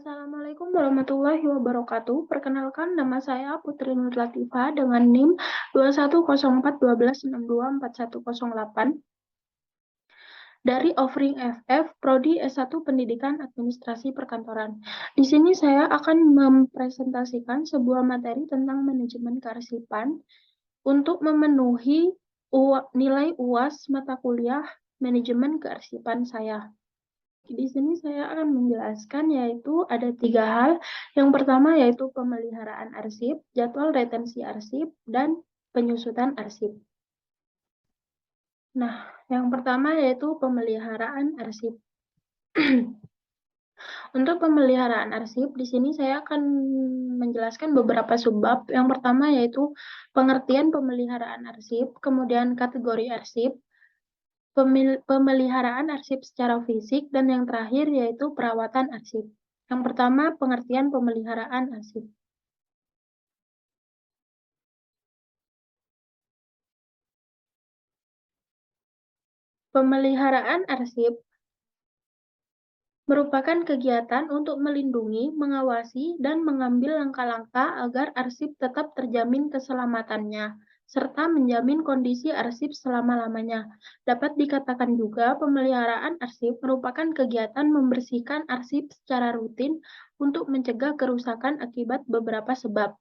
Assalamualaikum warahmatullahi wabarakatuh. Perkenalkan, nama saya Putri Nur Latifah dengan NIM 2104126108 dari Offering FF, Prodi S1 Pendidikan Administrasi Perkantoran. Di sini saya akan mempresentasikan sebuah materi tentang manajemen kearsipan untuk memenuhi nilai UAS mata kuliah manajemen kearsipan saya. Di sini saya akan menjelaskan yaitu ada 3 hal. Yang pertama yaitu pemeliharaan arsip, jadwal retensi arsip, dan penyusutan arsip. Nah, yang pertama yaitu pemeliharaan arsip. Untuk pemeliharaan arsip, di sini saya akan menjelaskan beberapa subbab. Yang pertama yaitu pengertian pemeliharaan arsip, kemudian kategori arsip, pemeliharaan arsip secara fisik, dan yang terakhir yaitu perawatan arsip. Yang pertama, pengertian pemeliharaan arsip. Pemeliharaan arsip merupakan kegiatan untuk melindungi, mengawasi, dan mengambil langkah-langkah agar arsip tetap terjamin keselamatannya, serta menjamin kondisi arsip selama-lamanya. Dapat dikatakan juga pemeliharaan arsip merupakan kegiatan membersihkan arsip secara rutin untuk mencegah kerusakan akibat beberapa sebab.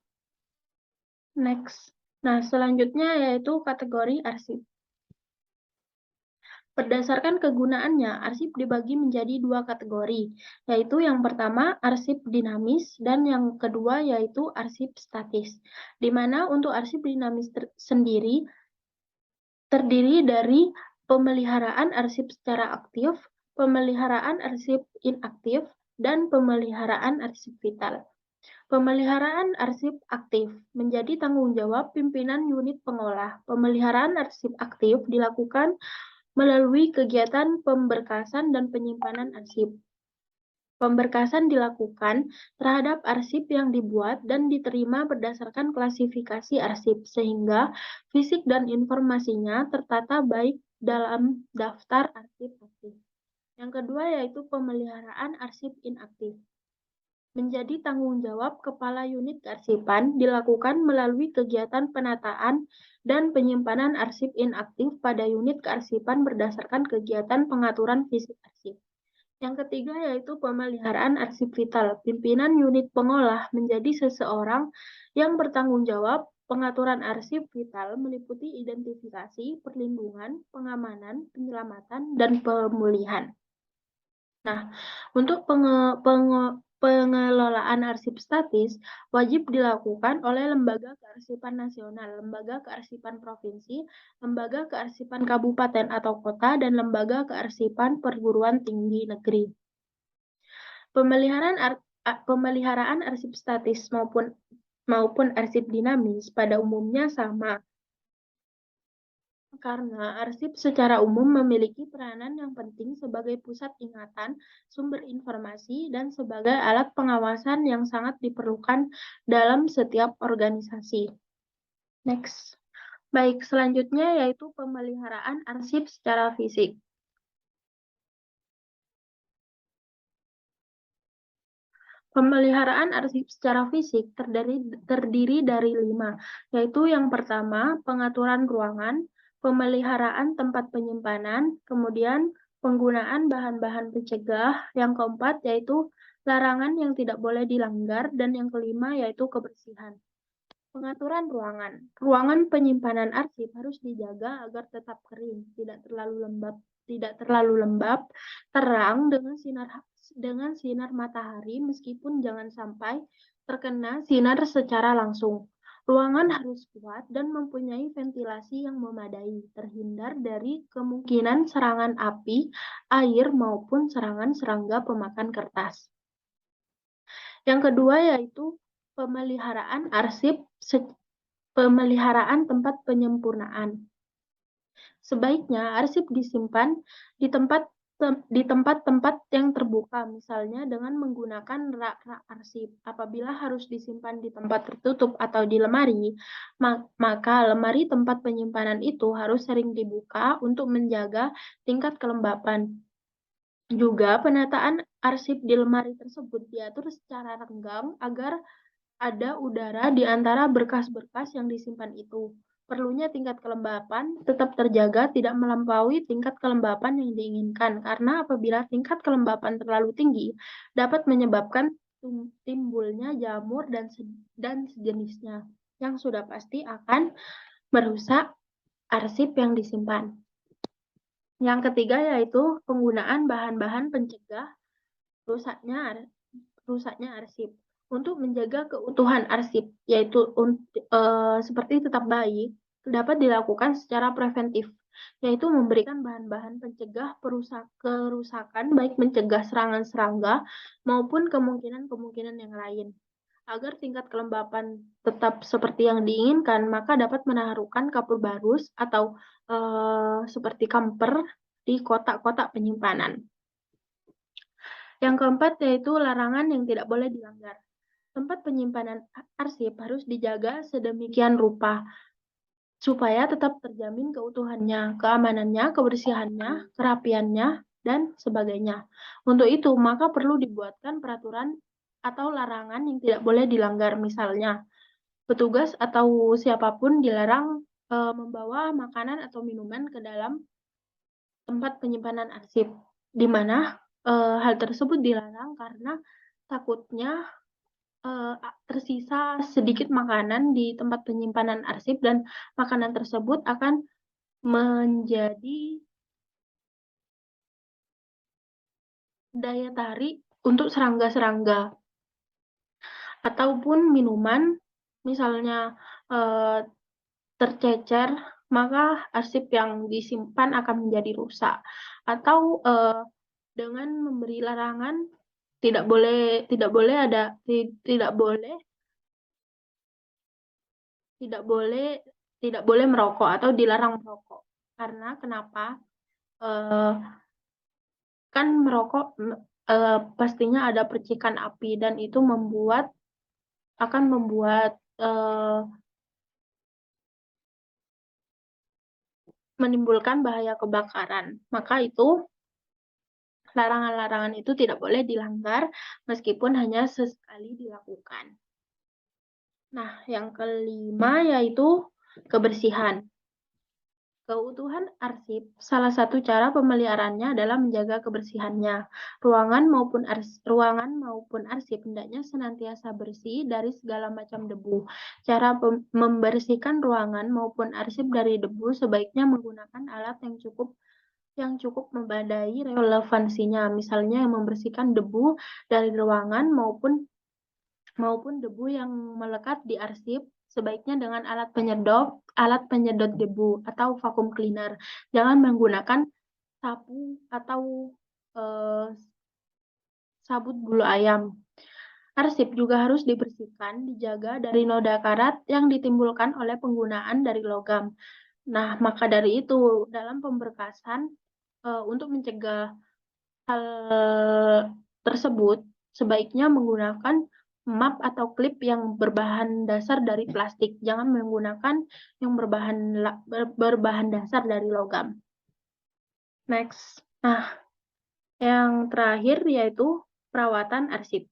Next. Nah, selanjutnya yaitu kategori arsip. Berdasarkan kegunaannya, arsip dibagi menjadi 2 kategori, yaitu yang pertama arsip dinamis dan yang kedua yaitu arsip statis. Di mana untuk arsip dinamis sendiri terdiri dari pemeliharaan arsip secara aktif, pemeliharaan arsip inaktif, dan pemeliharaan arsip vital. Pemeliharaan arsip aktif menjadi tanggung jawab pimpinan unit pengolah. Pemeliharaan arsip aktif dilakukan melalui kegiatan pemberkasan dan penyimpanan arsip. Pemberkasan dilakukan terhadap arsip yang dibuat dan diterima berdasarkan klasifikasi arsip, sehingga fisik dan informasinya tertata baik dalam daftar arsip aktif. Yang kedua yaitu pemeliharaan arsip inaktif. Menjadi tanggung jawab Kepala Unit Kearsipan dilakukan melalui kegiatan penataan dan penyimpanan arsip inaktif pada unit kearsipan berdasarkan kegiatan pengaturan fisik arsip. Yang ketiga yaitu pemeliharaan arsip vital. Pimpinan unit pengolah menjadi seseorang yang bertanggung jawab pengaturan arsip vital meliputi identifikasi, perlindungan, pengamanan, penyelamatan, dan pemulihan. Nah, untuk pengelolaan arsip statis wajib dilakukan oleh Lembaga Kearsipan Nasional, Lembaga Kearsipan Provinsi, Lembaga Kearsipan Kabupaten atau Kota, dan Lembaga Kearsipan Perguruan Tinggi Negeri. Pemeliharaan arsip statis maupun arsip dinamis pada umumnya sama, karena arsip secara umum memiliki peranan yang penting sebagai pusat ingatan, sumber informasi, dan sebagai alat pengawasan yang sangat diperlukan dalam setiap organisasi. Next. Baik, selanjutnya yaitu pemeliharaan arsip secara fisik. Pemeliharaan arsip secara fisik terdiri dari 5, yaitu yang pertama, pengaturan ruangan, pemeliharaan tempat penyimpanan, kemudian penggunaan bahan-bahan pencegah, yang keempat yaitu larangan yang tidak boleh dilanggar, dan yang kelima yaitu kebersihan. Pengaturan ruangan. Ruangan penyimpanan arsip harus dijaga agar tetap kering, tidak terlalu lembab, terang dengan sinar matahari meskipun jangan sampai terkena sinar secara langsung. Ruangan harus kuat dan mempunyai ventilasi yang memadai, terhindar dari kemungkinan serangan api, air, maupun serangan serangga pemakan kertas. Yang kedua yaitu pemeliharaan tempat penyempurnaan. Sebaiknya arsip disimpan di tempat-tempat yang terbuka, misalnya dengan menggunakan rak-rak arsip. Apabila harus disimpan di tempat tertutup atau di lemari, maka lemari tempat penyimpanan itu harus sering dibuka untuk menjaga tingkat kelembapan. Juga penataan arsip di lemari tersebut diatur secara renggang agar ada udara di antara berkas-berkas yang disimpan itu. Perlunya tingkat kelembapan tetap terjaga tidak melampaui tingkat kelembapan yang diinginkan, karena apabila tingkat kelembapan terlalu tinggi dapat menyebabkan timbulnya jamur dan sejenisnya, yang sudah pasti akan merusak arsip yang disimpan. Yang ketiga yaitu penggunaan bahan-bahan pencegah rusaknya rusaknya arsip. Untuk menjaga keutuhan arsip, yaitu seperti tetap baik, dapat dilakukan secara preventif, yaitu memberikan bahan-bahan pencegah kerusakan, baik mencegah serangan serangga maupun kemungkinan-kemungkinan yang lain. Agar tingkat kelembapan tetap seperti yang diinginkan, maka dapat menaruhkan kapur barus atau seperti kamper di kotak-kotak penyimpanan. Yang keempat yaitu larangan yang tidak boleh dilanggar. Tempat penyimpanan arsip harus dijaga sedemikian rupa supaya tetap terjamin keutuhannya, keamanannya, kebersihannya, kerapiannya, dan sebagainya. Untuk itu, maka perlu dibuatkan peraturan atau larangan yang tidak boleh dilanggar. Misalnya, petugas atau siapapun dilarang membawa makanan atau minuman ke dalam tempat penyimpanan arsip, di mana hal tersebut dilarang karena takutnya tersisa sedikit makanan di tempat penyimpanan arsip dan makanan tersebut akan menjadi daya tarik untuk serangga-serangga ataupun minuman misalnya tercecer, maka arsip yang disimpan akan menjadi rusak. Atau dengan memberi larangan tidak boleh tidak boleh ada tidak boleh tidak boleh tidak boleh merokok atau dilarang merokok. Karena kenapa? Eh, kan merokok pastinya ada percikan api dan itu akan membuat menimbulkan bahaya kebakaran. Maka itu larangan-larangan itu tidak boleh dilanggar meskipun hanya sesekali dilakukan. Nah, yang kelima yaitu kebersihan. Keutuhan arsip, salah satu cara pemeliharaannya adalah menjaga kebersihannya. Ruangan maupun arsip hendaknya senantiasa bersih dari segala macam debu. Cara membersihkan ruangan maupun arsip dari debu sebaiknya menggunakan alat yang cukup memadai relevansinya. Misalnya yang membersihkan debu dari ruangan maupun debu yang melekat di arsip sebaiknya dengan alat penyedot debu atau vacuum cleaner. Jangan menggunakan sapu atau sabut bulu ayam. Arsip juga harus dibersihkan, dijaga dari noda karat yang ditimbulkan oleh penggunaan dari logam. Nah, maka dari itu dalam pemberkasan untuk mencegah hal tersebut sebaiknya menggunakan map atau klip yang berbahan dasar dari plastik. Jangan menggunakan yang berbahan dasar dari logam. Next. Nah, yang terakhir yaitu perawatan arsip.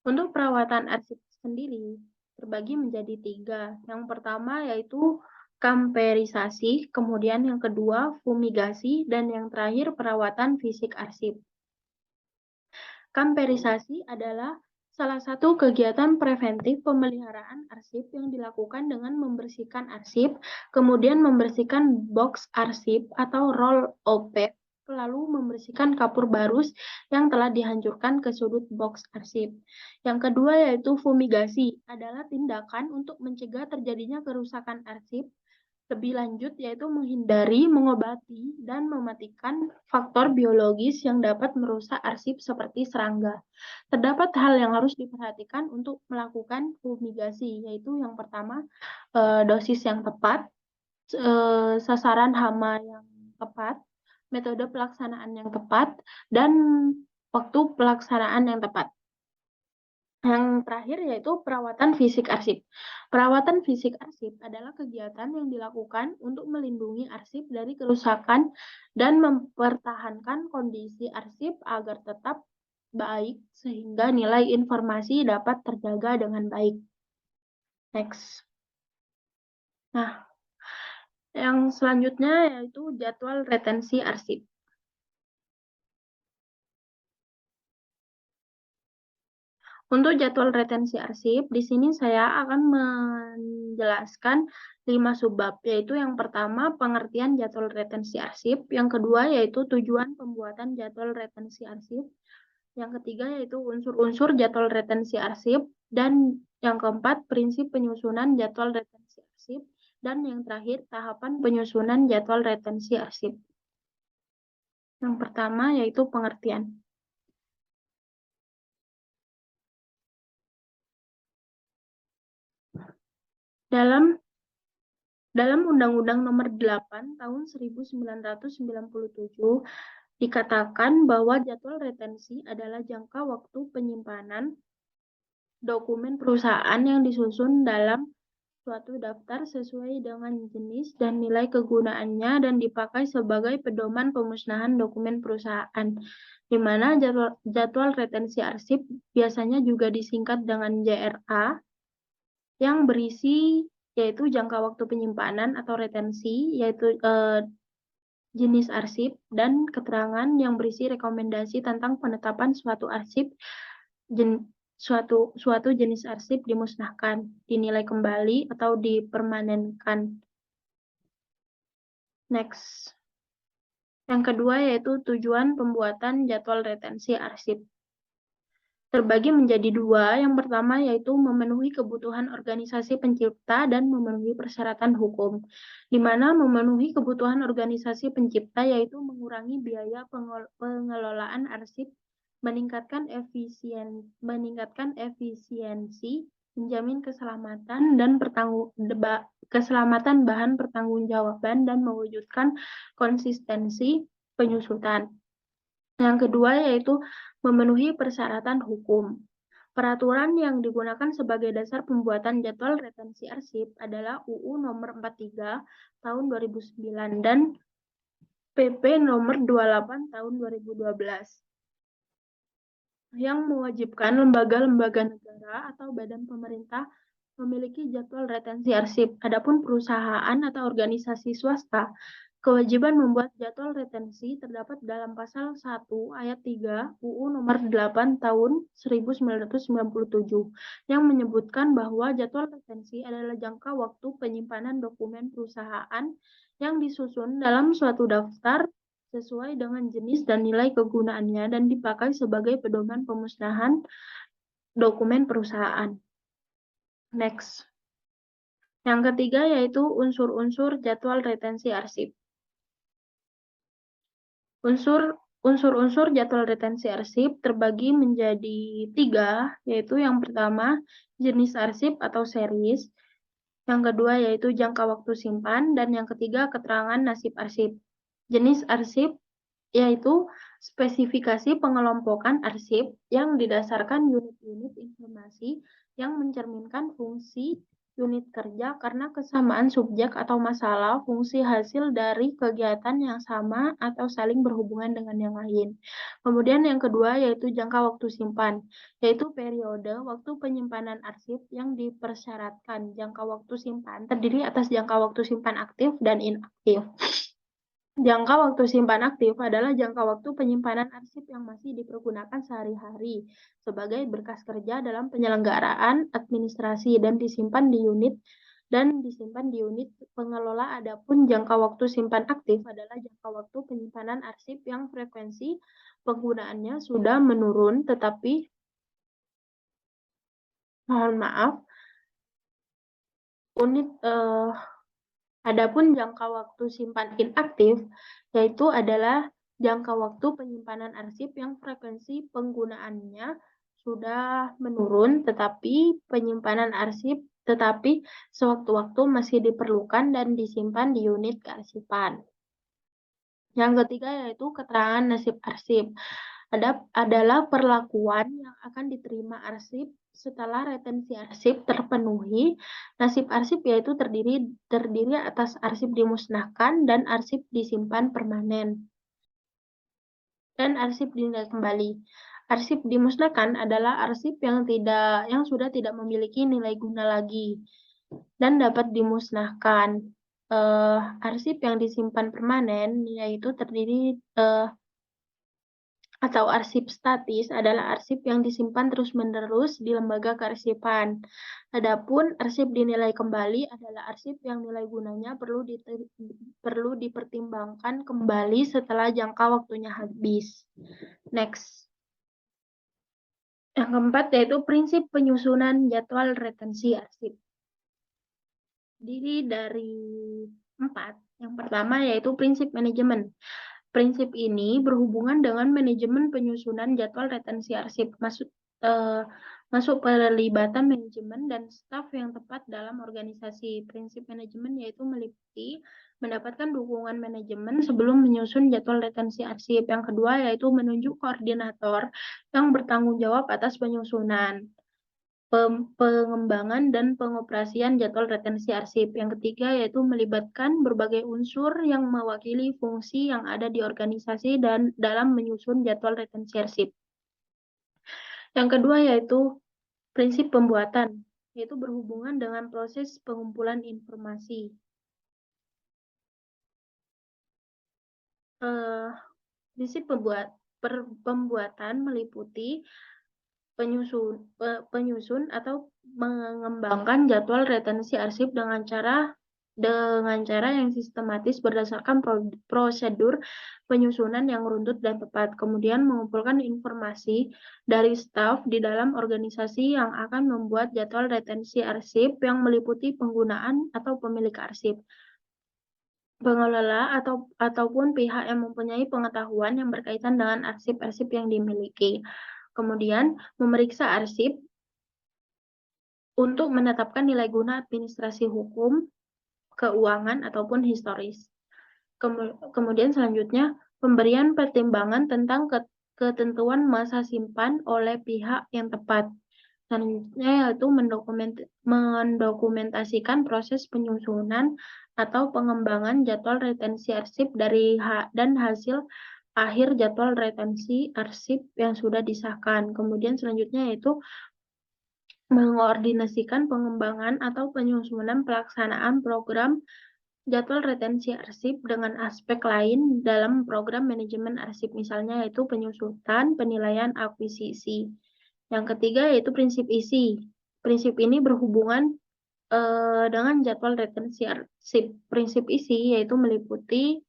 Untuk perawatan arsip sendiri terbagi menjadi 3. Yang pertama yaitu kamperisasi, kemudian yang kedua fumigasi, dan yang terakhir perawatan fisik arsip. Kamperisasi adalah salah satu kegiatan preventif pemeliharaan arsip yang dilakukan dengan membersihkan arsip, kemudian membersihkan box arsip atau roll opet, lalu membersihkan kapur barus yang telah dihancurkan ke sudut box arsip. Yang kedua yaitu fumigasi, adalah tindakan untuk mencegah terjadinya kerusakan arsip lebih lanjut yaitu menghindari, mengobati, dan mematikan faktor biologis yang dapat merusak arsip seperti serangga. Terdapat hal yang harus diperhatikan untuk melakukan fumigasi, yaitu yang pertama dosis yang tepat, sasaran hama yang tepat, metode pelaksanaan yang tepat, dan waktu pelaksanaan yang tepat. Yang terakhir yaitu perawatan fisik arsip. Perawatan fisik arsip adalah kegiatan yang dilakukan untuk melindungi arsip dari kerusakan dan mempertahankan kondisi arsip agar tetap baik sehingga nilai informasi dapat terjaga dengan baik. Next. Nah, yang selanjutnya yaitu jadwal retensi arsip. Untuk jadwal retensi arsip, di sini saya akan menjelaskan 5 subbab, yaitu yang pertama pengertian jadwal retensi arsip, yang kedua yaitu tujuan pembuatan jadwal retensi arsip, yang ketiga yaitu unsur-unsur jadwal retensi arsip, dan yang keempat prinsip penyusunan jadwal retensi arsip, dan yang terakhir tahapan penyusunan jadwal retensi arsip. Yang pertama yaitu pengertian. Dalam Undang-Undang Nomor 8 Tahun 1997 dikatakan bahwa jadwal retensi adalah jangka waktu penyimpanan dokumen perusahaan yang disusun dalam suatu daftar sesuai dengan jenis dan nilai kegunaannya dan dipakai sebagai pedoman pemusnahan dokumen perusahaan, di mana jadwal retensi arsip biasanya juga disingkat dengan JRA, yang berisi yaitu jangka waktu penyimpanan atau retensi, yaitu jenis arsip, dan keterangan yang berisi rekomendasi tentang penetapan suatu arsip suatu jenis arsip dimusnahkan, dinilai kembali, atau dipermanenkan. Next. Yang kedua yaitu tujuan pembuatan jadwal retensi arsip. Terbagi menjadi dua. Yang pertama yaitu memenuhi kebutuhan organisasi pencipta dan memenuhi persyaratan hukum, di mana memenuhi kebutuhan organisasi pencipta yaitu mengurangi biaya pengelolaan arsip, meningkatkan efisiensi, menjamin keselamatan bahan pertanggungjawaban, dan mewujudkan konsistensi penyusutan. Yang kedua yaitu memenuhi persyaratan hukum. Peraturan yang digunakan sebagai dasar pembuatan jadwal retensi arsip adalah UU Nomor 43 Tahun 2009 dan PP Nomor 28 Tahun 2012 yang mewajibkan lembaga-lembaga negara atau badan pemerintah memiliki jadwal retensi arsip. Adapun perusahaan atau organisasi swasta, kewajiban membuat jadwal retensi terdapat dalam pasal 1 ayat 3 UU Nomor 8 Tahun 1997 yang menyebutkan bahwa jadwal retensi adalah jangka waktu penyimpanan dokumen perusahaan yang disusun dalam suatu daftar sesuai dengan jenis dan nilai kegunaannya dan dipakai sebagai pedoman pemusnahan dokumen perusahaan. Next. Yang ketiga yaitu unsur-unsur jadwal retensi arsip. Unsur-unsur jadwal retensi arsip terbagi menjadi 3, yaitu yang pertama jenis arsip atau series, yang kedua yaitu jangka waktu simpan, dan yang ketiga keterangan nasib arsip. Jenis arsip yaitu spesifikasi pengelompokan arsip yang didasarkan unit-unit informasi yang mencerminkan fungsi unit kerja karena kesamaan subjek atau masalah, fungsi hasil dari kegiatan yang sama atau saling berhubungan dengan yang lain. Kemudian yang kedua yaitu jangka waktu simpan, yaitu periode waktu penyimpanan arsip yang dipersyaratkan. Jangka waktu simpan terdiri atas jangka waktu simpan aktif dan inaktif. Jangka waktu simpan aktif adalah jangka waktu penyimpanan arsip yang masih dipergunakan sehari-hari sebagai berkas kerja dalam penyelenggaraan administrasi dan disimpan di unit pengelola. Adapun jangka waktu simpan aktif adalah jangka waktu penyimpanan arsip yang frekuensi penggunaannya sudah menurun tetapi Adapun jangka waktu simpan inaktif yaitu adalah jangka waktu penyimpanan arsip yang frekuensi penggunaannya sudah menurun tetapi sewaktu-waktu masih diperlukan dan disimpan di unit kearsipan. Yang ketiga yaitu keterangan nasib arsip. Adalah perlakuan yang akan diterima arsip Setelah retensi arsip terpenuhi, nasib arsip yaitu terdiri atas arsip dimusnahkan dan arsip disimpan permanen dan arsip dinilai kembali. Arsip dimusnahkan adalah arsip yang sudah tidak memiliki nilai guna lagi dan dapat dimusnahkan. Arsip yang disimpan permanen yaitu atau arsip statis adalah arsip yang disimpan terus-menerus di lembaga kearsipan. Adapun arsip dinilai kembali adalah arsip yang nilai gunanya perlu dipertimbangkan kembali setelah jangka waktunya habis. Next. Yang keempat yaitu prinsip penyusunan jadwal retensi arsip. Terdiri dari 4. Yang pertama yaitu prinsip manajemen. Prinsip ini berhubungan dengan manajemen penyusunan jadwal retensi arsip, masuk pelibatan manajemen dan staf yang tepat dalam organisasi. Prinsip manajemen yaitu meliputi mendapatkan dukungan manajemen sebelum menyusun jadwal retensi arsip. Yang kedua yaitu menunjuk koordinator yang bertanggung jawab atas penyusunan, pengembangan dan pengoperasian jadwal retensi arsip. Yang ketiga yaitu melibatkan berbagai unsur yang mewakili fungsi yang ada di organisasi dan dalam menyusun jadwal retensi arsip. Yang kedua yaitu prinsip pembuatan, yaitu berhubungan dengan proses pengumpulan informasi. Prinsip pembuatan meliputi penyusun atau mengembangkan jadwal retensi arsip dengan cara yang sistematis berdasarkan prosedur penyusunan yang runtut dan tepat. Kemudian mengumpulkan informasi dari staf di dalam organisasi yang akan membuat jadwal retensi arsip yang meliputi penggunaan atau pemilik arsip, pengelola ataupun pihak yang mempunyai pengetahuan yang berkaitan dengan arsip-arsip yang dimiliki. Kemudian memeriksa arsip untuk menetapkan nilai guna administrasi hukum, keuangan, ataupun historis. Kemudian selanjutnya, pemberian pertimbangan tentang ketentuan masa simpan oleh pihak yang tepat. Selanjutnya yaitu mendokumentasikan proses penyusunan atau pengembangan jadwal retensi arsip dan hasil akhir jadwal retensi arsip yang sudah disahkan. Kemudian selanjutnya yaitu mengoordinasikan pengembangan atau penyusunan pelaksanaan program jadwal retensi arsip dengan aspek lain dalam program manajemen arsip, misalnya yaitu penyusutan, penilaian, akuisisi. Yang ketiga yaitu prinsip isi. Prinsip ini berhubungan dengan jadwal retensi arsip. Prinsip isi yaitu meliputi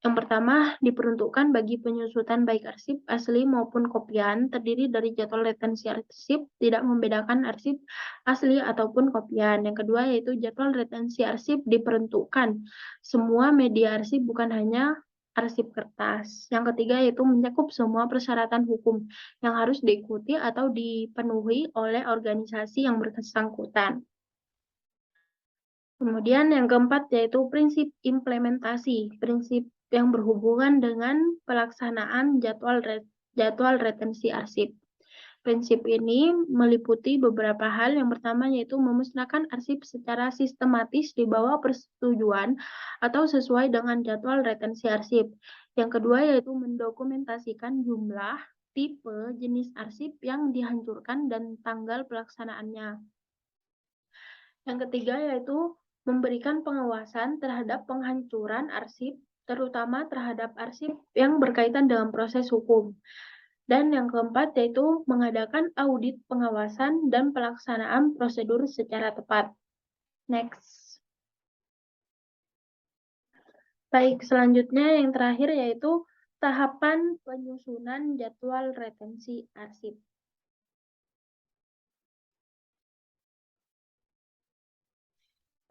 yang pertama, diperuntukkan bagi penyusutan baik arsip asli maupun kopian, terdiri dari jadwal retensi arsip, tidak membedakan arsip asli ataupun kopian. Yang kedua, yaitu jadwal retensi arsip diperuntukkan semua media arsip, bukan hanya arsip kertas. Yang ketiga, yaitu mencakup semua persyaratan hukum yang harus diikuti atau dipenuhi oleh organisasi yang bersangkutan. Kemudian yang keempat yaitu prinsip implementasi, prinsip yang berhubungan dengan pelaksanaan jadwal retensi arsip. Prinsip ini meliputi beberapa hal. Yang pertama yaitu memusnahkan arsip secara sistematis di bawah persetujuan atau sesuai dengan jadwal retensi arsip. Yang kedua yaitu mendokumentasikan jumlah, tipe, jenis arsip yang dihancurkan dan tanggal pelaksanaannya. Yang ketiga yaitu memberikan pengawasan terhadap penghancuran arsip, terutama terhadap arsip yang berkaitan dengan proses hukum. Dan yang keempat yaitu mengadakan audit pengawasan dan pelaksanaan prosedur secara tepat. Next. Baik, selanjutnya yang terakhir yaitu tahapan penyusunan jadwal retensi arsip.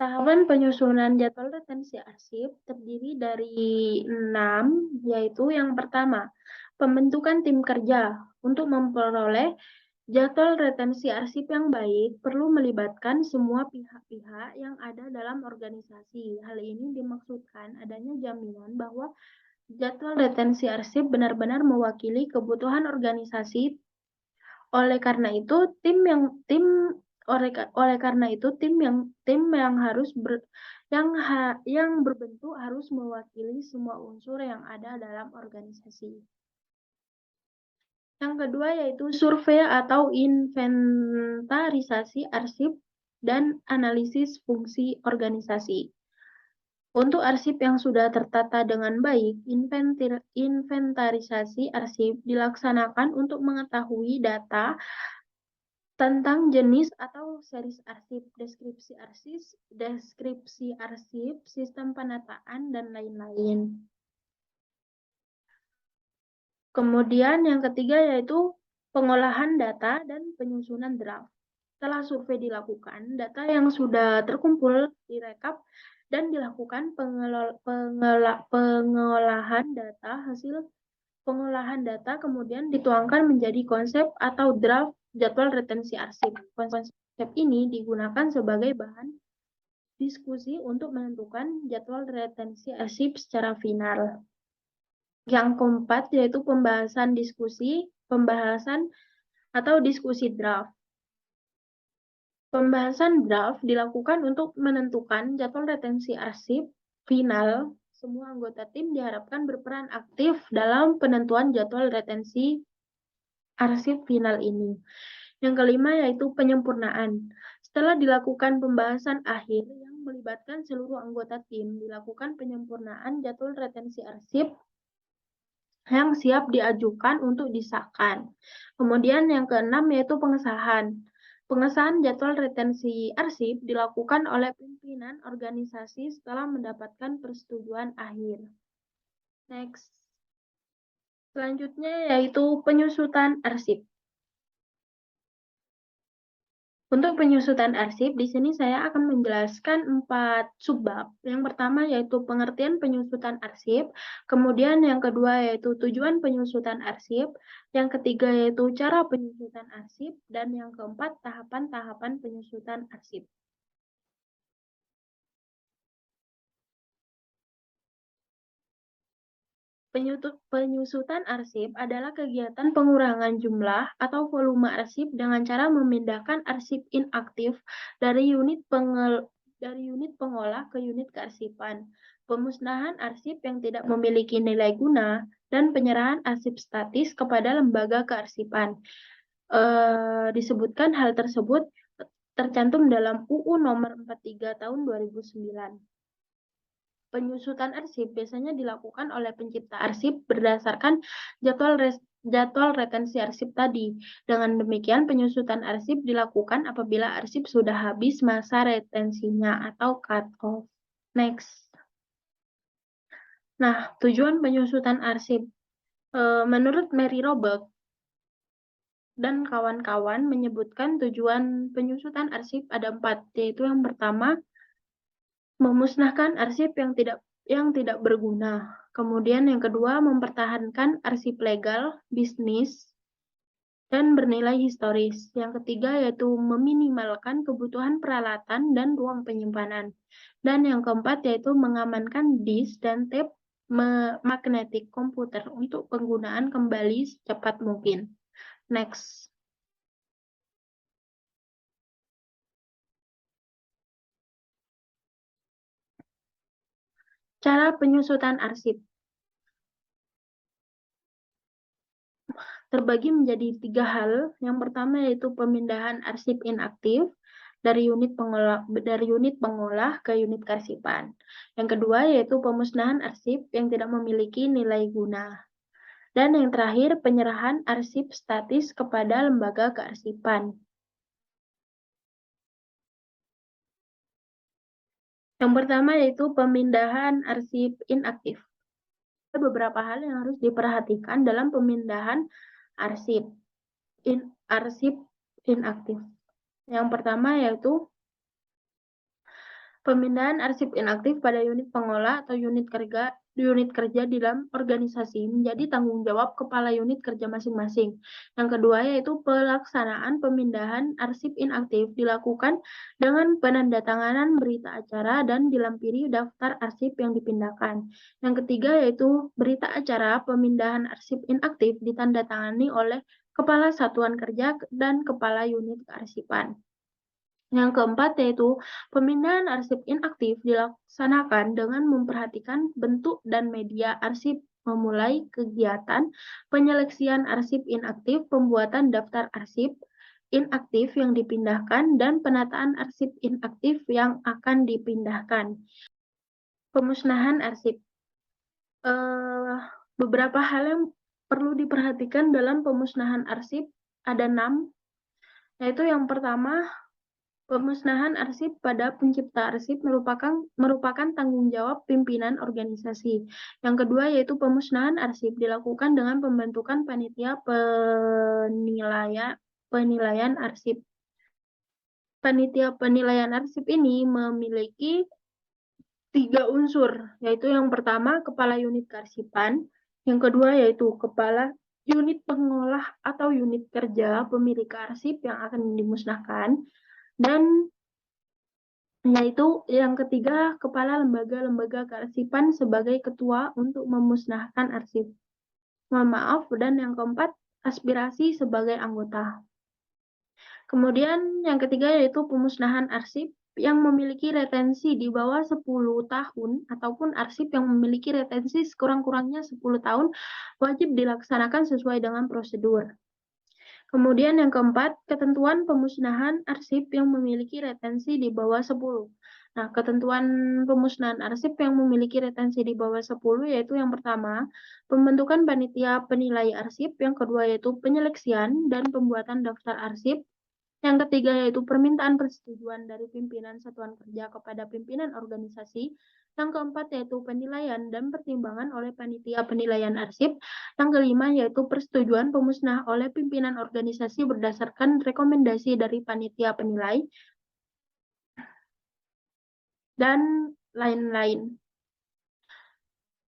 Tahapan penyusunan jadwal retensi arsip terdiri dari 6, yaitu yang pertama, pembentukan tim kerja. Untuk memperoleh jadwal retensi arsip yang baik, perlu melibatkan semua pihak-pihak yang ada dalam organisasi. Hal ini dimaksudkan adanya jaminan bahwa jadwal retensi arsip benar-benar mewakili kebutuhan organisasi Oleh karena itu, tim yang harus yang berbentuk harus mewakili semua unsur yang ada dalam organisasi. Yang kedua yaitu survei atau inventarisasi arsip dan analisis fungsi organisasi. Untuk arsip yang sudah tertata dengan baik, inventarisasi arsip dilaksanakan untuk mengetahui data tentang jenis atau series arsip, deskripsi arsip, sistem penataan, dan lain-lain. Kemudian yang ketiga yaitu pengolahan data dan penyusunan draft. Setelah survei dilakukan, data yang sudah terkumpul direkap dan dilakukan pengolahan data. Hasil pengolahan data kemudian dituangkan menjadi konsep atau draft jadwal retensi arsip. Konsep ini digunakan sebagai bahan diskusi untuk menentukan jadwal retensi arsip secara final. Yang keempat yaitu pembahasan atau diskusi draft. Pembahasan draft dilakukan untuk menentukan jadwal retensi arsip final. Semua anggota tim diharapkan berperan aktif dalam penentuan jadwal retensi arsip final ini. Yang kelima yaitu penyempurnaan. Setelah dilakukan pembahasan akhir yang melibatkan seluruh anggota tim, dilakukan penyempurnaan jadwal retensi arsip yang siap diajukan untuk disahkan. Kemudian yang keenam yaitu pengesahan. Pengesahan jadwal retensi arsip dilakukan oleh pimpinan organisasi setelah mendapatkan persetujuan akhir. Next. Selanjutnya yaitu penyusutan arsip. Untuk penyusutan arsip, di sini saya akan menjelaskan 4 subbab. Yang pertama yaitu pengertian penyusutan arsip, kemudian yang kedua yaitu tujuan penyusutan arsip, yang ketiga yaitu cara penyusutan arsip, dan yang keempat tahapan-tahapan penyusutan arsip. Penyusutan arsip adalah kegiatan pengurangan jumlah atau volume arsip dengan cara memindahkan arsip inaktif dari unit pengolah ke unit kearsipan, pemusnahan arsip yang tidak memiliki nilai guna, dan penyerahan arsip statis kepada lembaga kearsipan. Disebutkan hal tersebut tercantum dalam UU Nomor 43 Tahun 2009. Penyusutan arsip biasanya dilakukan oleh pencipta arsip berdasarkan jadwal retensi arsip tadi. Dengan demikian, penyusutan arsip dilakukan apabila arsip sudah habis masa retensinya atau cut-off. Next. Nah, tujuan penyusutan arsip. Menurut Mary Robert dan kawan-kawan menyebutkan tujuan penyusutan arsip ada 4, yaitu yang pertama, memusnahkan arsip yang tidak berguna. Kemudian yang kedua, mempertahankan arsip legal, bisnis, dan bernilai historis. Yang ketiga yaitu meminimalkan kebutuhan peralatan dan ruang penyimpanan. Dan yang keempat yaitu mengamankan disk dan tape magnetik komputer untuk penggunaan kembali secepat mungkin. Next. Cara penyusutan arsip terbagi menjadi 3 hal. Yang pertama yaitu pemindahan arsip inaktif dari unit pengolah ke unit kearsipan. Yang kedua yaitu pemusnahan arsip yang tidak memiliki nilai guna. Dan yang terakhir penyerahan arsip statis kepada lembaga kearsipan. Yang pertama yaitu pemindahan arsip inaktif. Ada beberapa hal yang harus diperhatikan dalam pemindahan arsip inaktif. Yang pertama yaitu pemindahan arsip inaktif pada unit pengolah atau unit kerja di dalam organisasi menjadi tanggung jawab kepala unit kerja masing-masing. Yang kedua yaitu pelaksanaan pemindahan arsip inaktif dilakukan dengan penandatanganan berita acara dan dilampiri daftar arsip yang dipindahkan. Yang ketiga yaitu berita acara pemindahan arsip inaktif ditandatangani oleh kepala satuan kerja, dan kepala unit kearsipan. Yang keempat yaitu pemindahan arsip inaktif dilaksanakan dengan memperhatikan bentuk dan media arsip, memulai kegiatan penyeleksian arsip inaktif, pembuatan daftar arsip inaktif yang dipindahkan, dan penataan arsip inaktif yang akan dipindahkan. Pemusnahan arsip. Beberapa hal yang perlu diperhatikan dalam pemusnahan arsip ada 6, yaitu yang pertama, pemusnahan arsip pada pencipta arsip merupakan tanggung jawab pimpinan organisasi. Yang kedua yaitu pemusnahan arsip dilakukan dengan pembentukan panitia penilaian arsip. Panitia penilaian arsip ini memiliki 3 unsur, yaitu yang pertama kepala unit kearsipan, yang kedua yaitu kepala unit pengolah atau unit kerja pemilik arsip yang akan dimusnahkan, dan yaitu yang ketiga, kepala lembaga-lembaga kearsipan sebagai ketua untuk memusnahkan arsip. Mohon maaf, dan yang keempat, aspirasi sebagai anggota. Kemudian yang ketiga yaitu pemusnahan arsip yang memiliki retensi di bawah 10 tahun ataupun arsip yang memiliki retensi sekurang-kurangnya 10 tahun wajib dilaksanakan sesuai dengan prosedur. Kemudian yang keempat, ketentuan pemusnahan arsip yang memiliki retensi di bawah 10. Nah, ketentuan pemusnahan arsip yang memiliki retensi di bawah 10 yaitu yang pertama, pembentukan panitia penilai arsip, yang kedua yaitu penyeleksian dan pembuatan daftar arsip, yang ketiga yaitu permintaan persetujuan dari pimpinan satuan kerja kepada pimpinan organisasi. Yang keempat yaitu penilaian dan pertimbangan oleh panitia penilaian arsip. Yang kelima yaitu persetujuan pemusnah oleh pimpinan organisasi berdasarkan rekomendasi dari panitia penilai, dan lain-lain.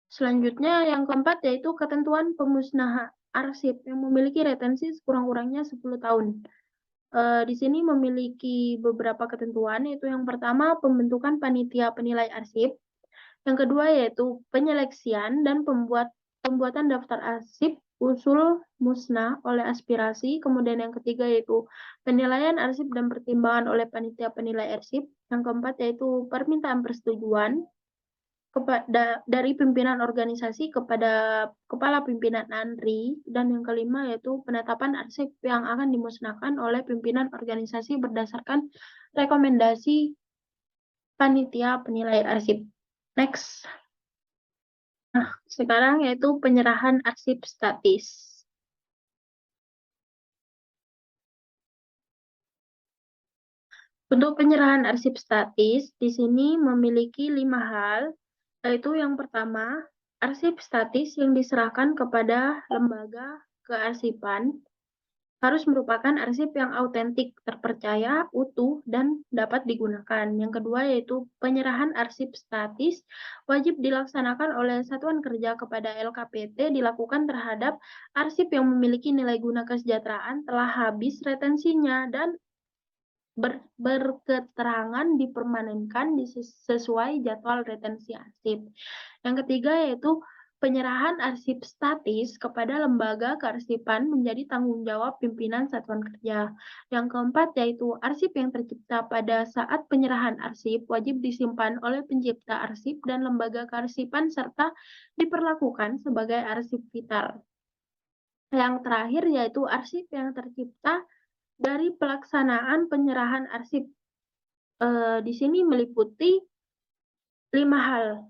Selanjutnya yang keempat yaitu ketentuan pemusnahan arsip yang memiliki retensi sekurang-kurangnya 10 tahun. Di sini memiliki beberapa ketentuan, yaitu yang pertama pembentukan panitia penilai arsip, yang kedua yaitu penyeleksian dan pembuatan daftar arsip usul musnah oleh aspirasi, kemudian yang ketiga yaitu penilaian arsip dan pertimbangan oleh panitia penilai arsip, yang keempat yaitu permintaan persetujuan dari pimpinan organisasi kepada kepala pimpinan ANRI, dan yang kelima yaitu penetapan arsip yang akan dimusnahkan oleh pimpinan organisasi berdasarkan rekomendasi panitia penilai arsip. Next. Nah, sekarang yaitu penyerahan arsip statis. Untuk penyerahan arsip statis, di sini memiliki 5 hal, yaitu yang pertama, arsip statis yang diserahkan kepada lembaga kearsipan harus merupakan arsip yang autentik, terpercaya, utuh, dan dapat digunakan. Yang kedua yaitu penyerahan arsip statis wajib dilaksanakan oleh satuan kerja kepada LKPT dilakukan terhadap arsip yang memiliki nilai guna kesejahteraan telah habis retensinya dan berketerangan dipermanenkan sesuai jadwal retensi arsip. Yang ketiga yaitu penyerahan arsip statis kepada lembaga kearsipan menjadi tanggung jawab pimpinan satuan kerja. Yang keempat yaitu arsip yang tercipta pada saat penyerahan arsip wajib disimpan oleh pencipta arsip dan lembaga kearsipan serta diperlakukan sebagai arsip vital. Yang terakhir yaitu arsip yang tercipta dari pelaksanaan penyerahan arsip. Di sini meliputi 5 hal,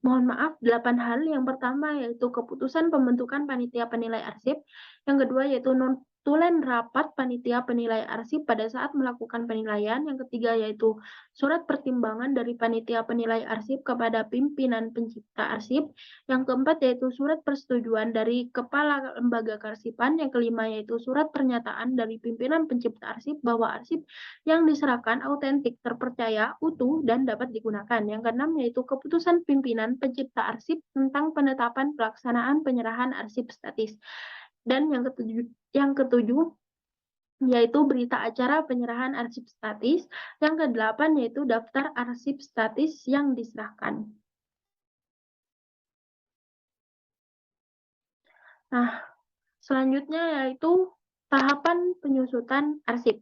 mohon maaf, 8 hal. Yang pertama yaitu keputusan pembentukan panitia penilai arsip. Yang kedua yaitu notulen rapat panitia penilai arsip pada saat melakukan penilaian. Yang ketiga yaitu surat pertimbangan dari panitia penilai arsip kepada pimpinan pencipta arsip. Yang keempat yaitu surat persetujuan dari kepala lembaga kearsipan. Yang kelima yaitu surat pernyataan dari pimpinan pencipta arsip bahwa arsip yang diserahkan autentik, terpercaya, utuh, dan dapat digunakan. Yang keenam yaitu keputusan pimpinan pencipta arsip tentang penetapan pelaksanaan penyerahan arsip statis. Dan yang ketujuh yaitu berita acara penyerahan arsip statis. Yang kedelapan yaitu daftar arsip statis yang diserahkan. Nah, Selanjutnya yaitu tahapan penyusutan arsip.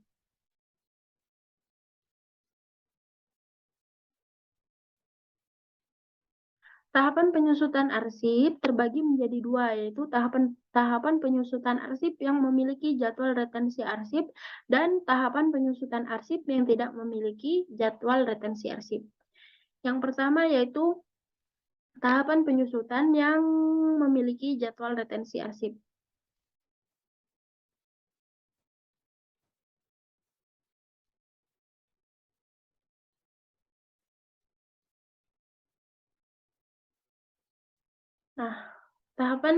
Tahapan penyusutan arsip terbagi menjadi dua, yaitu tahapan penyusutan arsip yang memiliki jadwal retensi arsip dan tahapan penyusutan arsip yang tidak memiliki jadwal retensi arsip. Yang pertama yaitu tahapan penyusutan yang memiliki jadwal retensi arsip. Nah, tahapan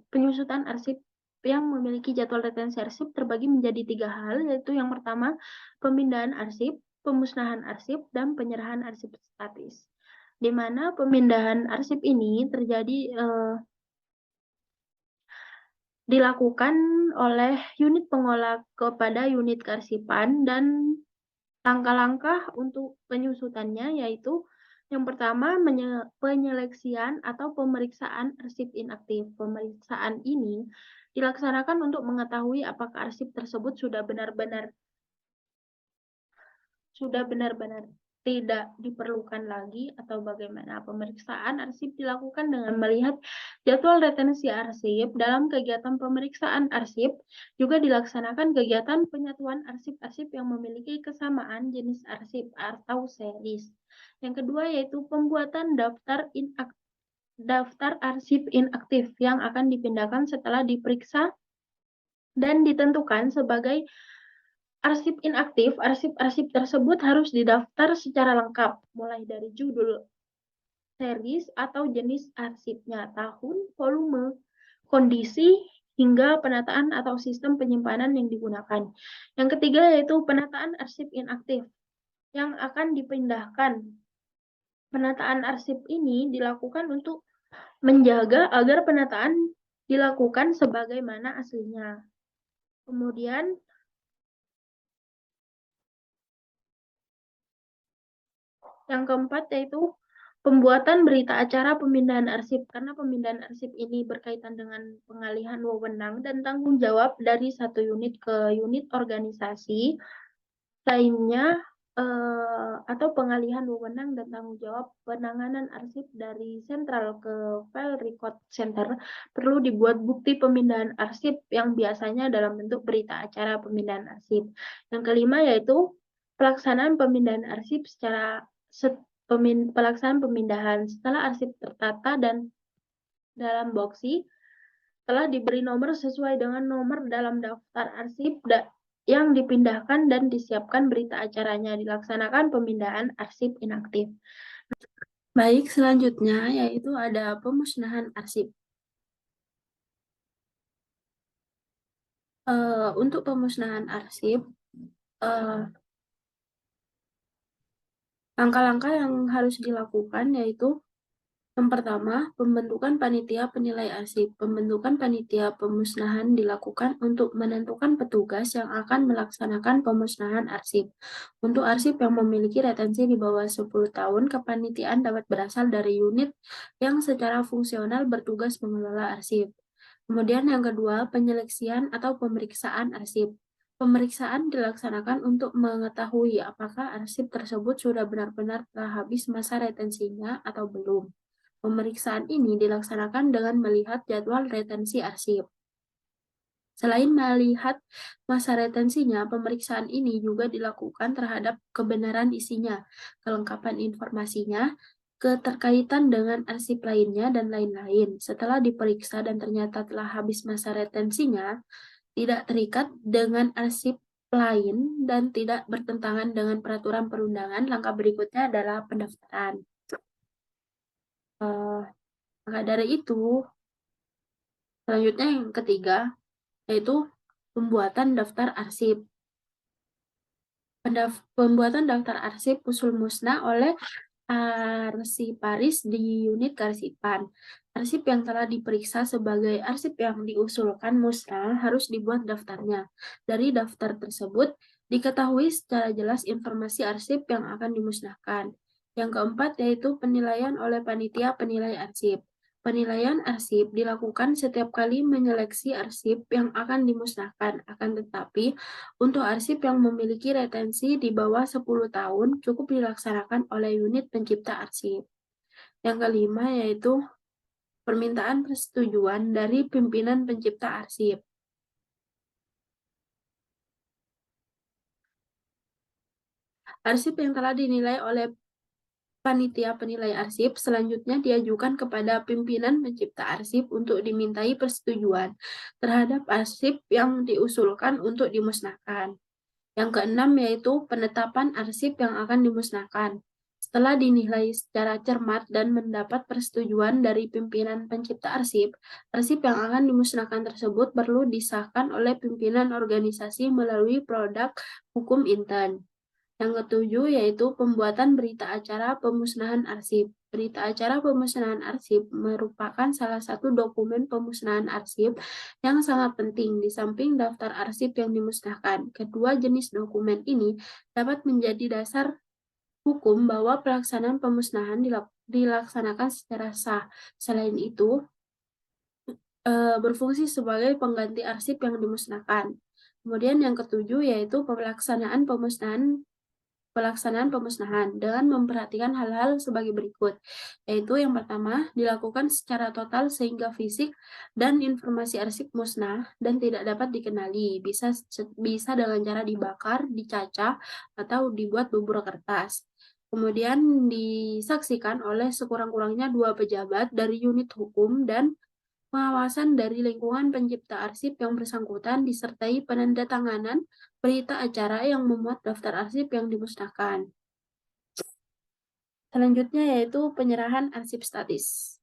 penyusutan arsip yang memiliki jadwal retensi arsip terbagi menjadi 3 hal, yaitu yang pertama, pemindahan arsip, pemusnahan arsip, dan penyerahan arsip statis. Di mana pemindahan arsip ini dilakukan oleh unit pengolah kepada unit kearsipan, dan langkah-langkah untuk penyusutannya yaitu yang pertama, penyeleksian atau pemeriksaan arsip inaktif. Pemeriksaan ini dilaksanakan untuk mengetahui apakah arsip tersebut sudah benar-benar tidak diperlukan lagi atau bagaimana. Pemeriksaan arsip dilakukan dengan melihat jadwal retensi arsip. Dalam kegiatan pemeriksaan arsip juga dilaksanakan kegiatan penyatuan arsip-arsip yang memiliki kesamaan jenis arsip atau series. Yang kedua yaitu pembuatan daftar arsip inaktif yang akan dipindahkan setelah diperiksa dan ditentukan sebagai arsip inaktif. Arsip-arsip tersebut harus didaftar secara lengkap, mulai dari judul, series atau jenis arsipnya, tahun, volume, kondisi, hingga penataan atau sistem penyimpanan yang digunakan. Yang ketiga yaitu penataan arsip inaktif yang akan dipindahkan. Penataan arsip ini dilakukan untuk menjaga agar penataan dilakukan sebagaimana aslinya. Kemudian yang keempat yaitu pembuatan berita acara pemindahan arsip, karena pemindahan arsip ini berkaitan dengan pengalihan wewenang dan tanggung jawab dari satu unit ke unit organisasi lainnya, atau pengalihan wewenang dan tanggung jawab penanganan arsip dari sentral ke file record center, perlu dibuat bukti pemindahan arsip yang biasanya dalam bentuk berita acara pemindahan arsip. Yang kelima yaitu pelaksanaan pemindahan arsip pelaksanaan pemindahan setelah arsip tertata dan dalam boksi telah diberi nomor sesuai dengan nomor dalam daftar arsip yang dipindahkan dan disiapkan berita acaranya. Dilaksanakan pemindahan arsip inaktif. Baik, selanjutnya yaitu ada pemusnahan arsip. Untuk pemusnahan arsip, langkah-langkah yang harus dilakukan yaitu yang pertama, pembentukan panitia penilai arsip. Pembentukan panitia pemusnahan dilakukan untuk menentukan petugas yang akan melaksanakan pemusnahan arsip. Untuk arsip yang memiliki retensi di bawah 10 tahun, kepanitiaan dapat berasal dari unit yang secara fungsional bertugas mengelola arsip. Kemudian yang kedua, penyeleksian atau pemeriksaan arsip. Pemeriksaan dilaksanakan untuk mengetahui apakah arsip tersebut sudah benar-benar telah habis masa retensinya atau belum. Pemeriksaan ini dilaksanakan dengan melihat jadwal retensi arsip. Selain melihat masa retensinya, pemeriksaan ini juga dilakukan terhadap kebenaran isinya, kelengkapan informasinya, keterkaitan dengan arsip lainnya, dan lain-lain. Setelah diperiksa dan ternyata telah habis masa retensinya, tidak terikat dengan arsip lain, dan tidak bertentangan dengan peraturan perundangan, langkah berikutnya adalah pendaftaran. Maka dari itu, selanjutnya yang ketiga, yaitu pembuatan daftar arsip. Pembuatan daftar arsip usul musnah oleh arsiparis di unit kearsipan. Arsip yang telah diperiksa sebagai arsip yang diusulkan musnah harus dibuat daftarnya. Dari daftar tersebut, diketahui secara jelas informasi arsip yang akan dimusnahkan. Yang keempat yaitu penilaian oleh panitia penilai arsip. Penilaian arsip dilakukan setiap kali menyeleksi arsip yang akan dimusnahkan. Akan tetapi, untuk arsip yang memiliki retensi di bawah 10 tahun cukup dilaksanakan oleh unit pencipta arsip. Yang kelima yaitu permintaan persetujuan dari pimpinan pencipta arsip. Arsip yang telah dinilai oleh panitia penilai arsip selanjutnya diajukan kepada pimpinan pencipta arsip untuk dimintai persetujuan terhadap arsip yang diusulkan untuk dimusnahkan. Yang keenam yaitu penetapan arsip yang akan dimusnahkan. Setelah dinilai secara cermat dan mendapat persetujuan dari pimpinan pencipta arsip, arsip yang akan dimusnahkan tersebut perlu disahkan oleh pimpinan organisasi melalui produk hukum intern. Yang ketujuh yaitu pembuatan berita acara pemusnahan arsip. Berita acara pemusnahan arsip merupakan salah satu dokumen pemusnahan arsip yang sangat penting di samping daftar arsip yang dimusnahkan. Kedua jenis dokumen ini dapat menjadi dasar hukum bahwa pelaksanaan pemusnahan dilaksanakan secara sah. Selain itu, berfungsi sebagai pengganti arsip yang dimusnahkan. Kemudian yang ketujuh yaitu pelaksanaan pemusnahan dengan memperhatikan hal-hal sebagai berikut, yaitu yang pertama, dilakukan secara total sehingga fisik dan informasi arsip musnah dan tidak dapat dikenali, bisa dengan cara dibakar, dicacah, atau dibuat bubur kertas. Kemudian disaksikan oleh sekurang-kurangnya 2 pejabat dari unit hukum dan pengawasan dari lingkungan pencipta arsip yang bersangkutan disertai penandatanganan berita acara yang memuat daftar arsip yang dimusnahkan. Selanjutnya yaitu penyerahan arsip statis.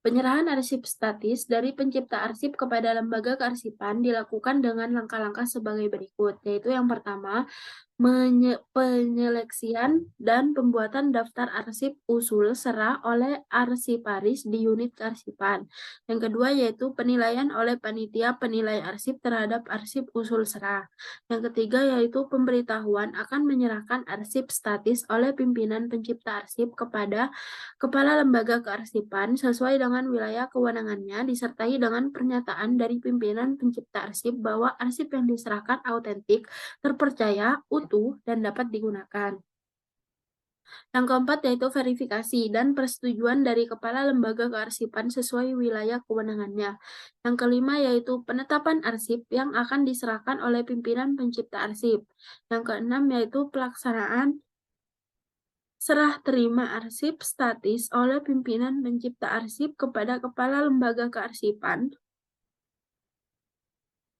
Penyerahan arsip statis dari pencipta arsip kepada lembaga kearsipan dilakukan dengan langkah-langkah sebagai berikut, yaitu yang pertama, penyeleksian dan pembuatan daftar arsip usul serah oleh arsiparis di unit kearsipan. Yang kedua yaitu penilaian oleh panitia penilai arsip terhadap arsip usul serah. Yang ketiga yaitu pemberitahuan akan menyerahkan arsip statis oleh pimpinan pencipta arsip kepada kepala lembaga kearsipan sesuai dengan wilayah kewenangannya disertai dengan pernyataan dari pimpinan pencipta arsip bahwa arsip yang diserahkan autentik, terpercaya, utuh, dan dapat digunakan. Yang keempat yaitu verifikasi dan persetujuan dari kepala lembaga kearsipan sesuai wilayah kewenangannya. Yang kelima yaitu penetapan arsip yang akan diserahkan oleh pimpinan pencipta arsip. Yang keenam yaitu pelaksanaan serah terima arsip statis oleh pimpinan pencipta arsip kepada kepala lembaga kearsipan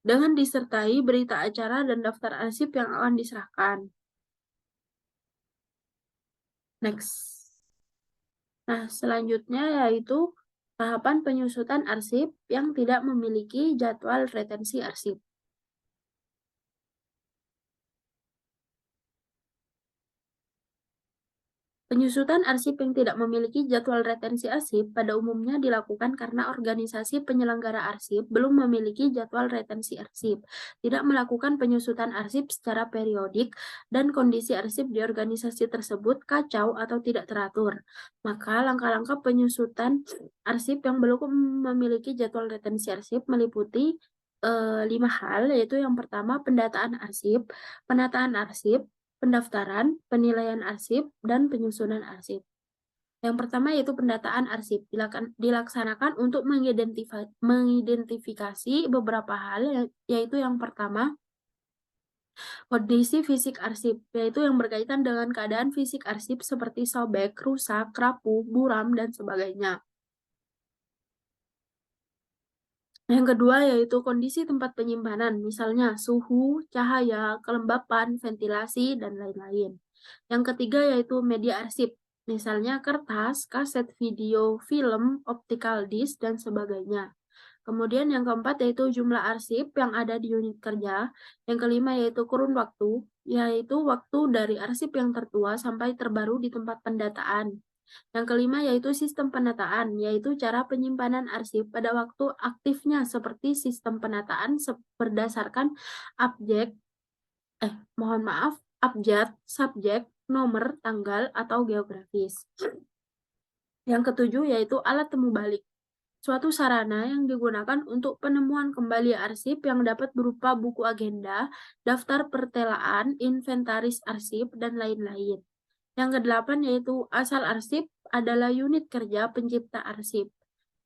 dengan disertai berita acara dan daftar arsip yang akan diserahkan. Next. Nah, selanjutnya yaitu tahapan penyusutan arsip yang tidak memiliki jadwal retensi arsip. Penyusutan arsip yang tidak memiliki jadwal retensi arsip pada umumnya dilakukan karena organisasi penyelenggara arsip belum memiliki jadwal retensi arsip, tidak melakukan penyusutan arsip secara periodik, dan kondisi arsip di organisasi tersebut kacau atau tidak teratur. Maka langkah-langkah penyusutan arsip yang belum memiliki jadwal retensi arsip meliputi 5 hal, yaitu yang pertama pendataan arsip, penataan arsip, pendaftaran, penilaian arsip, dan penyusunan arsip. Yang pertama yaitu pendataan arsip, dilaksanakan untuk mengidentifikasi beberapa hal, yaitu yang pertama, kondisi fisik arsip, yaitu yang berkaitan dengan keadaan fisik arsip seperti sobek, rusak, rapuh, buram, dan sebagainya. Yang kedua yaitu kondisi tempat penyimpanan, misalnya suhu, cahaya, kelembapan, ventilasi, dan lain-lain. Yang ketiga yaitu media arsip, misalnya kertas, kaset video, film, optical disk, dan sebagainya. Kemudian yang keempat yaitu jumlah arsip yang ada di unit kerja. Yang kelima yaitu kurun waktu, yaitu waktu dari arsip yang tertua sampai terbaru di tempat pendataan. Yang kelima yaitu sistem penataan, yaitu cara penyimpanan arsip pada waktu aktifnya seperti sistem penataan berdasarkan abjad, subjek, nomor, tanggal, atau geografis. Yang ketujuh yaitu alat temu balik. Suatu sarana yang digunakan untuk penemuan kembali arsip yang dapat berupa buku agenda, daftar pertelaan, inventaris arsip, dan lain-lain. Yang kedelapan yaitu asal arsip adalah unit kerja pencipta arsip.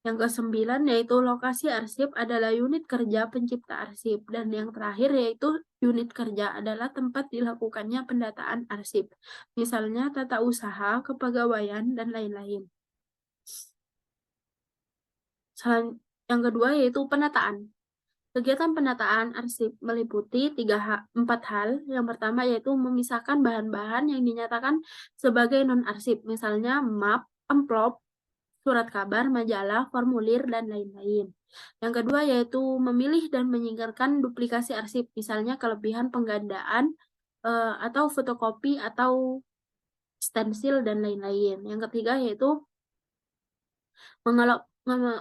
Yang kesembilan yaitu lokasi arsip adalah unit kerja pencipta arsip. Dan yang terakhir yaitu unit kerja adalah tempat dilakukannya pendataan arsip. Misalnya tata usaha, kepegawaian, dan lain-lain. Yang kedua yaitu penataan. Kegiatan penataan arsip meliputi 4 hal. Yang pertama yaitu memisahkan bahan-bahan yang dinyatakan sebagai non-arsip, misalnya map, amplop, surat kabar, majalah, formulir, dan lain-lain. Yang kedua yaitu memilih dan menyingkirkan duplikasi arsip, misalnya kelebihan penggandaan, atau fotokopi atau stensil, dan lain-lain. Yang ketiga yaitu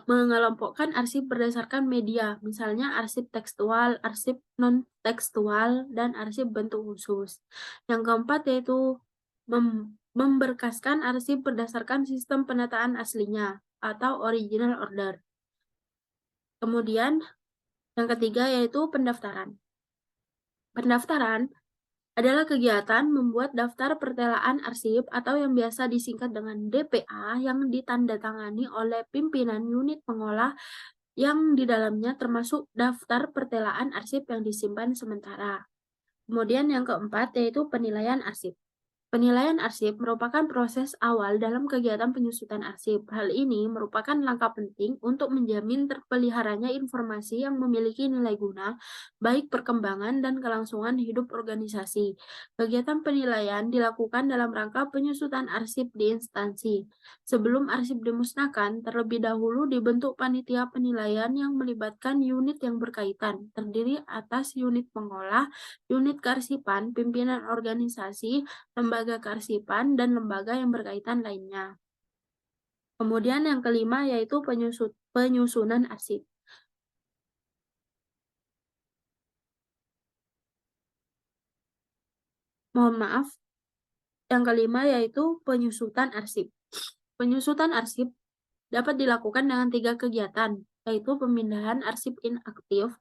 mengelompokkan arsip berdasarkan media, misalnya arsip tekstual, arsip non-tekstual, dan arsip bentuk khusus. Yang keempat yaitu memberkaskan arsip berdasarkan sistem penataan aslinya atau original order. Kemudian yang ketiga yaitu pendaftaran. Pendaftaran adalah kegiatan membuat daftar pertelaan arsip atau yang biasa disingkat dengan DPA yang ditandatangani oleh pimpinan unit pengolah yang di dalamnya termasuk daftar pertelaan arsip yang disimpan sementara. Kemudian yang keempat yaitu penilaian arsip. Penilaian arsip merupakan proses awal dalam kegiatan penyusutan arsip. Hal ini merupakan langkah penting untuk menjamin terpeliharanya informasi yang memiliki nilai guna, baik perkembangan dan kelangsungan hidup organisasi. Kegiatan penilaian dilakukan dalam rangka penyusutan arsip di instansi. Sebelum arsip dimusnahkan, terlebih dahulu dibentuk panitia penilaian yang melibatkan unit yang berkaitan, terdiri atas unit pengolah, unit kearsipan, pimpinan organisasi, lembaga kearsipan, dan lembaga yang berkaitan lainnya. Kemudian yang kelima yaitu penyusunan arsip. Mohon maaf, yang kelima yaitu penyusutan arsip. Penyusutan arsip dapat dilakukan dengan 3 kegiatan, yaitu pemindahan arsip inaktif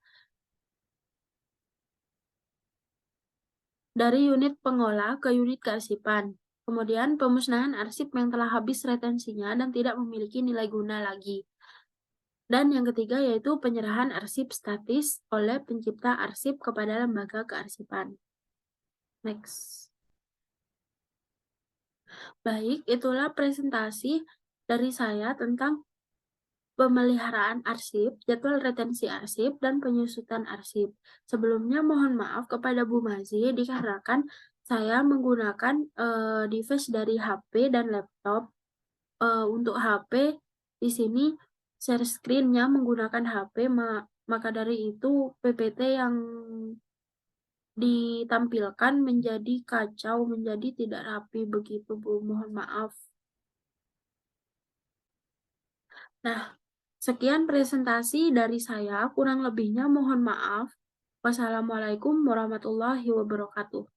dari unit pengolah ke unit kearsipan. Kemudian pemusnahan arsip yang telah habis retensinya dan tidak memiliki nilai guna lagi. Dan yang ketiga yaitu penyerahan arsip statis oleh pencipta arsip kepada lembaga kearsipan. Next. Baik, itulah presentasi dari saya tentang pemeliharaan arsip, jadwal retensi arsip, dan penyusutan arsip. Sebelumnya mohon maaf kepada Bu Mazi dikarenakan saya menggunakan device dari HP dan laptop. Untuk HP di sini share screen-nya menggunakan HP, maka dari itu PPT yang ditampilkan menjadi kacau, menjadi tidak rapi begitu, Bu. Mohon maaf. Nah, sekian presentasi dari saya, kurang lebihnya mohon maaf. Wassalamualaikum warahmatullahi wabarakatuh.